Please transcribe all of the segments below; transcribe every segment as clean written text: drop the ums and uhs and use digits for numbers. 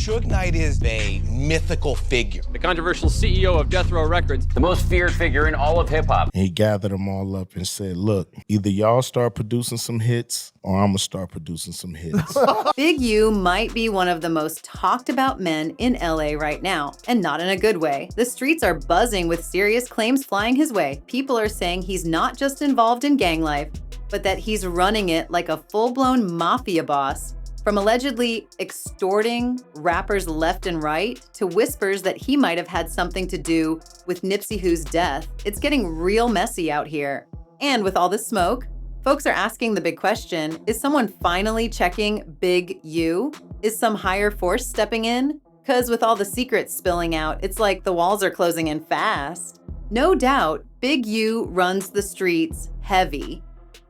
Suge Knight is a mythical figure. The controversial CEO of Death Row Records. The most feared figure in all of hip-hop. He gathered them all up and said, look, either y'all start producing some hits or I'm going to start producing some hits. Big U might be one of the most talked about men in LA right now, and not in a good way. The streets are buzzing with serious claims flying his way. People are saying he's not just involved in gang life, but that he's running it like a full-blown mafia boss. From allegedly extorting rappers left and right to whispers that he might have had something to do with Nipsey Hussle's death, it's getting real messy out here. And with all this smoke, folks are asking the big question, is someone finally checking Big U? Is some higher force stepping in? Because with all the secrets spilling out, it's like the walls are closing in fast. No doubt, Big U runs the streets heavy.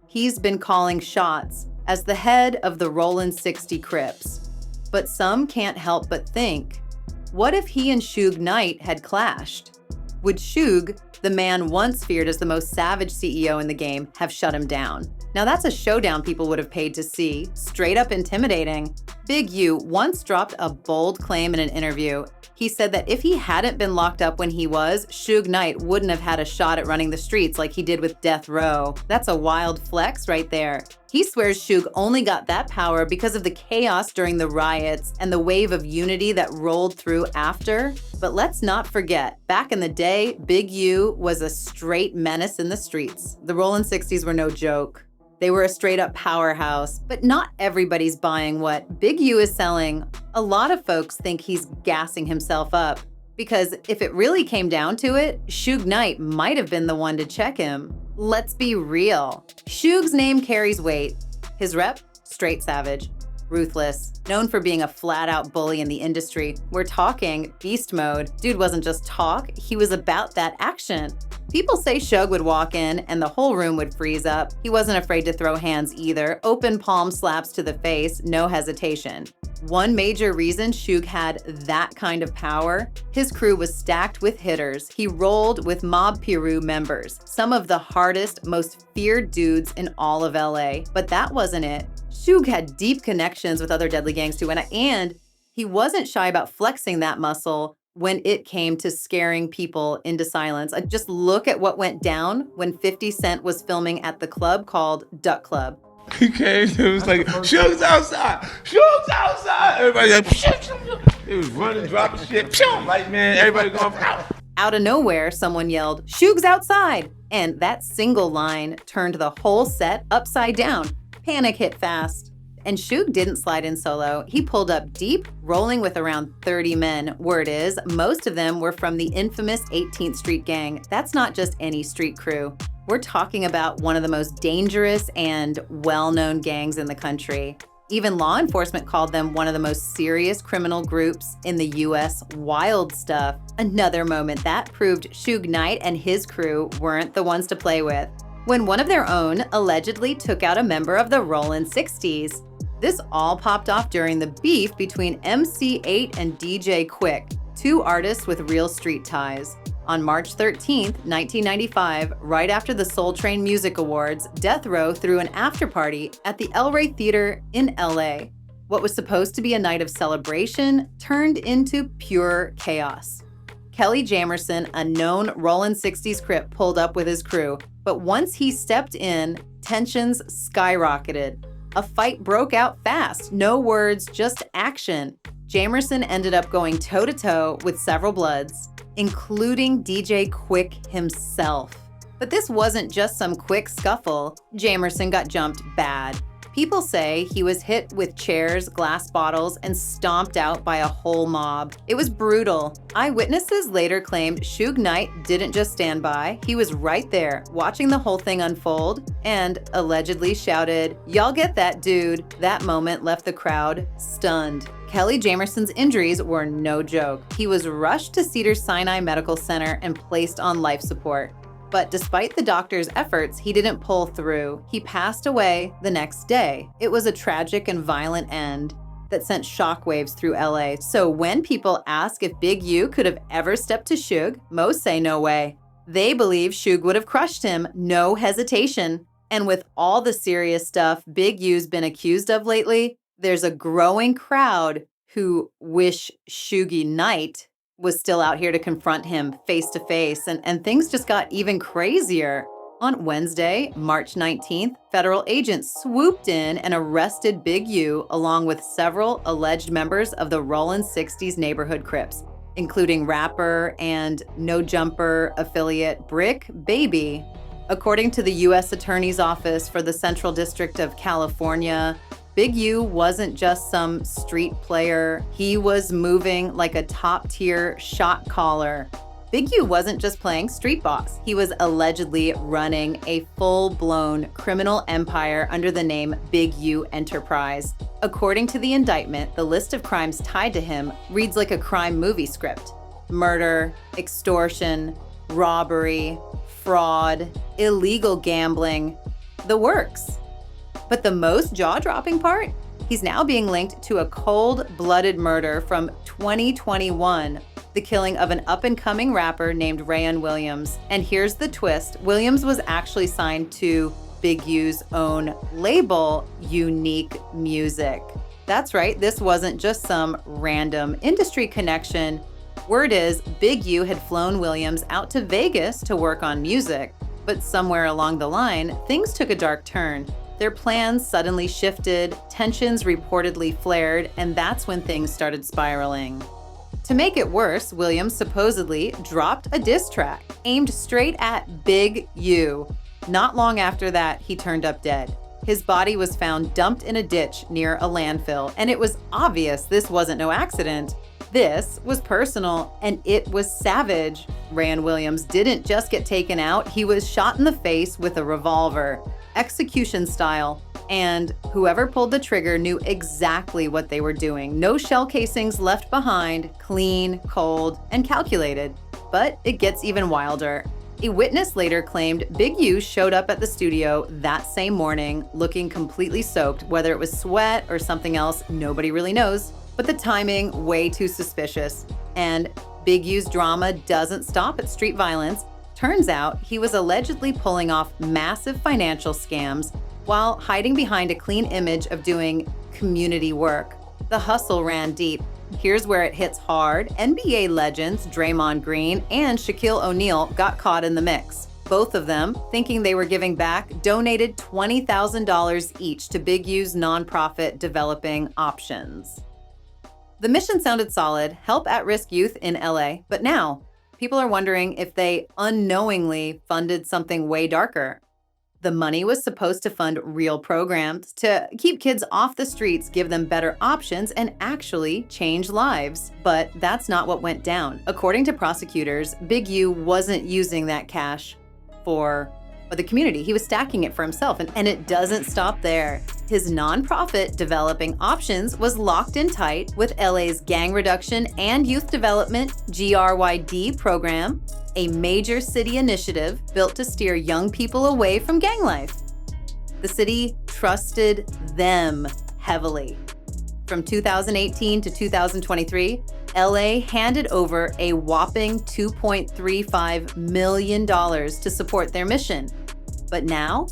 He's been calling shots as the head of the Rollin' 60 Crips. But some can't help but think, what if he and Suge Knight had clashed? Would Suge, the man once feared as the most savage CEO in the game, have shut him down? Now that's a showdown people would have paid to see, straight up intimidating. Big U once dropped a bold claim in an interview. He said that if he hadn't been locked up when he was, Suge Knight wouldn't have had a shot at running the streets like he did with Death Row. That's a wild flex right there. He swears Suge only got that power because of the chaos during the riots and the wave of unity that rolled through after. But let's not forget, back in the day, Big U was a straight menace in the streets. The Rollin' 60s were no joke. They were a straight-up powerhouse, but not everybody's buying what Big U is selling. A lot of folks think he's gassing himself up, because if it really came down to it, Suge Knight might have been the one to check him. Let's be real. Suge's name carries weight. His rep? Straight savage. Ruthless. Known for being a flat-out bully in the industry. We're talking beast mode. Dude wasn't just talk, he was about that action. People say Suge would walk in and the whole room would freeze up. He wasn't afraid to throw hands either. Open palm slaps to the face, no hesitation. One major reason Suge had that kind of power, his crew was stacked with hitters. He rolled with Mob Piru members, some of the hardest, most feared dudes in all of LA. But that wasn't it. Suge had deep connections with other deadly gangs too, and he wasn't shy about flexing that muscle when it came to scaring people into silence. Just look at what went down when 50 Cent was filming at the club called Duck Club. He came, it was like, Suge's outside, Suge's outside. Everybody like, it was running, dropping shit, like, man, everybody going, Out of nowhere, someone yelled, Suge's outside! And that single line turned the whole set upside down. Panic hit fast. And Suge didn't slide in solo. He pulled up deep, rolling with around 30 men. Word is, most of them were from the infamous 18th Street Gang. That's not just any street crew. We're talking about one of the most dangerous and well-known gangs in the country. Even law enforcement called them one of the most serious criminal groups in the US. Wild stuff. Another moment that proved Suge Knight and his crew weren't the ones to play with, when one of their own allegedly took out a member of the Rollin' 60s. This all popped off during the beef between MC8 and DJ Quick, two artists with real street ties. On March 13th, 1995, right after the Soul Train Music Awards, Death Row threw an after-party at the El Rey Theater in LA. What was supposed to be a night of celebration turned into pure chaos. Kelly Jamerson, a known Rollin' 60s Crip, pulled up with his crew, but once he stepped in, tensions skyrocketed. A fight broke out fast, no words, just action. Jamerson ended up going toe-to-toe with several Bloods, including DJ Quick himself. But this wasn't just some quick scuffle. Jamerson got jumped bad. People say he was hit with chairs, glass bottles, and stomped out by a whole mob. It was brutal. Eyewitnesses later claimed Suge Knight didn't just stand by. He was right there, watching the whole thing unfold, and allegedly shouted, "Y'all get that dude." That moment left the crowd stunned. Kelly Jamerson's injuries were no joke. He was rushed to Cedars-Sinai Medical Center and placed on life support. But despite the doctor's efforts, he didn't pull through. He passed away the next day. It was a tragic and violent end that sent shockwaves through LA. So when people ask if Big U could have ever stepped to Suge, most say no way. They believe Suge would have crushed him, no hesitation. And with all the serious stuff Big U's been accused of lately, there's a growing crowd who wish Suge Knight was still out here to confront him face to face, and things just got even crazier. On Wednesday, March 19th, federal agents swooped in and arrested Big U along with several alleged members of the Rollin' 60s neighborhood Crips, including rapper and No Jumper affiliate Brick Baby. According to the U.S. Attorney's Office for the Central District of California, Big U wasn't just some street player. He was moving like a top-tier shot caller. Big U wasn't just playing street boss. He was allegedly running a full-blown criminal empire under the name Big U Enterprise. According to the indictment, the list of crimes tied to him reads like a crime movie script: murder, extortion, robbery, fraud, illegal gambling, the works. But the most jaw-dropping part? He's now being linked to a cold-blooded murder from 2021, the killing of an up-and-coming rapper named Rayon Williams. And here's the twist: Williams was actually signed to Big U's own label, Unique Music. That's right, this wasn't just some random industry connection. Word is, Big U had flown Williams out to Vegas to work on music. But somewhere along the line, things took a dark turn. Their plans suddenly shifted, tensions reportedly flared, and that's when things started spiraling. To make it worse, Williams supposedly dropped a diss track aimed straight at Big U. Not long after that, he turned up dead. His body was found dumped in a ditch near a landfill, and it was obvious this wasn't no accident. This was personal, and it was savage. Rayon Williams didn't just get taken out, he was shot in the face with a revolver, execution style, and whoever pulled the trigger knew exactly what they were doing. No shell casings left behind, clean, cold, and calculated. But it gets even wilder. A witness later claimed Big U showed up at the studio that same morning looking completely soaked. Whether it was sweat or something else, nobody really knows. But the timing, way too suspicious. And Big U's drama doesn't stop at street violence. Turns out he was allegedly pulling off massive financial scams while hiding behind a clean image of doing community work. The hustle ran deep. Here's where it hits hard. NBA legends Draymond Green and Shaquille O'Neal got caught in the mix. Both of them, thinking they were giving back, donated $20,000 each to Big U's nonprofit Developing Options. The mission sounded solid, help at-risk youth in LA, but now people are wondering if they unknowingly funded something way darker. The money was supposed to fund real programs to keep kids off the streets, give them better options, and actually change lives. But that's not what went down. According to prosecutors, Big U wasn't using that cash for the community. He was stacking it for himself, and it doesn't stop there. His nonprofit Developing Options was locked in tight with LA's Gang Reduction and Youth Development GRYD program, a major city initiative built to steer young people away from gang life. The city trusted them heavily. From 2018 to 2023, LA handed over a whopping $2.35 million to support their mission. But now,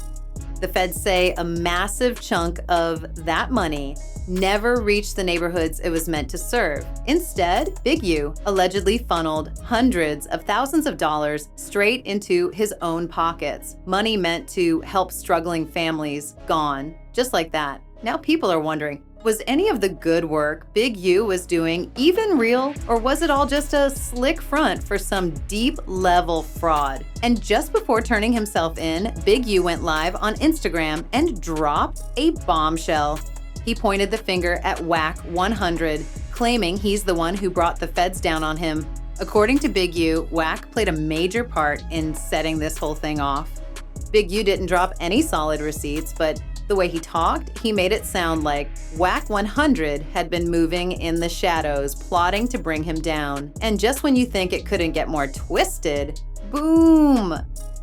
the feds say a massive chunk of that money never reached the neighborhoods it was meant to serve. Instead, Big U allegedly funneled hundreds of thousands of dollars straight into his own pockets. Money meant to help struggling families gone, just like that. Now people are wondering, was any of the good work Big U was doing even real, or was it all just a slick front for some deep-level fraud? And just before turning himself in, Big U went live on Instagram and dropped a bombshell. He pointed the finger at Whack 100, claiming he's the one who brought the feds down on him. According to Big U, Whack played a major part in setting this whole thing off. Big U didn't drop any solid receipts, but the way he talked, he made it sound like Whack 100 had been moving in the shadows, plotting to bring him down. And just when you think it couldn't get more twisted, boom!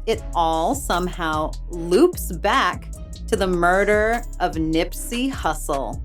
It all somehow loops back to the murder of Nipsey Hussle.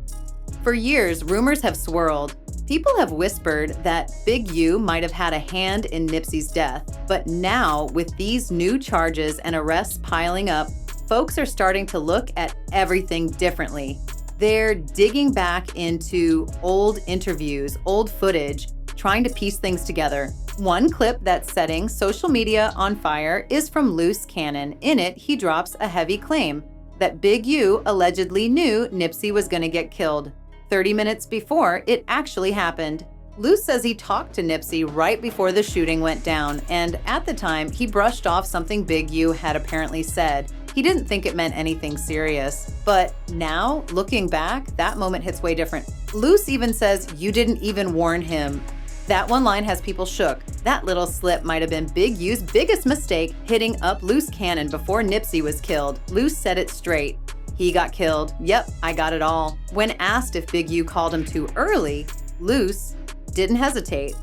For years, rumors have swirled. People have whispered that Big U might have had a hand in Nipsey's death. But now, with these new charges and arrests piling up, folks are starting to look at everything differently. They're digging back into old interviews, old footage, trying to piece things together. One clip that's setting social media on fire is from Loose Cannon. In it, he drops a heavy claim that Big U allegedly knew Nipsey was going to get killed 30 minutes before it actually happened. Loose says he talked to Nipsey right before the shooting went down, and at the time, he brushed off something Big U had apparently said. He didn't think it meant anything serious. But now, looking back, that moment hits way different. Loose even says, "You didn't even warn him." That one line has people shook. That little slip might have been Big U's biggest mistake, hitting up Loose Cannon before Nipsey was killed. Loose said it straight. He got killed. Yep, I got it all. When asked if Big U called him too early, Loose didn't hesitate.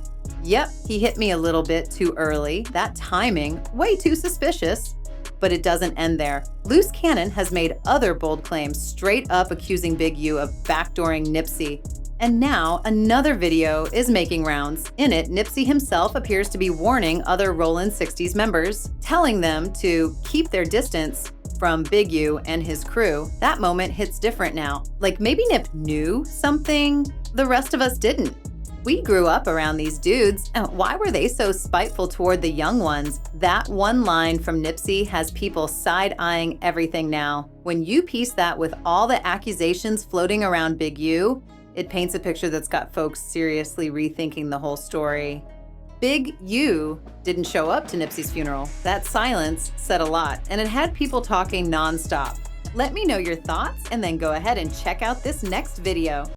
Yep, he hit me a little bit too early. That timing, way too suspicious. But it doesn't end there. Loose Cannon has made other bold claims, straight up accusing Big U of backdooring Nipsey. And now another video is making rounds. In it, Nipsey himself appears to be warning other Rollin' 60s members, telling them to keep their distance from Big U and his crew. That moment hits different now. Like maybe Nip knew something the rest of us didn't. We grew up around these dudes, and why were they so spiteful toward the young ones? That one line from Nipsey has people side-eyeing everything now. When you piece that with all the accusations floating around Big U, it paints a picture that's got folks seriously rethinking the whole story. Big U didn't show up to Nipsey's funeral. That silence said a lot, and it had people talking nonstop. Let me know your thoughts, and then go ahead and check out this next video.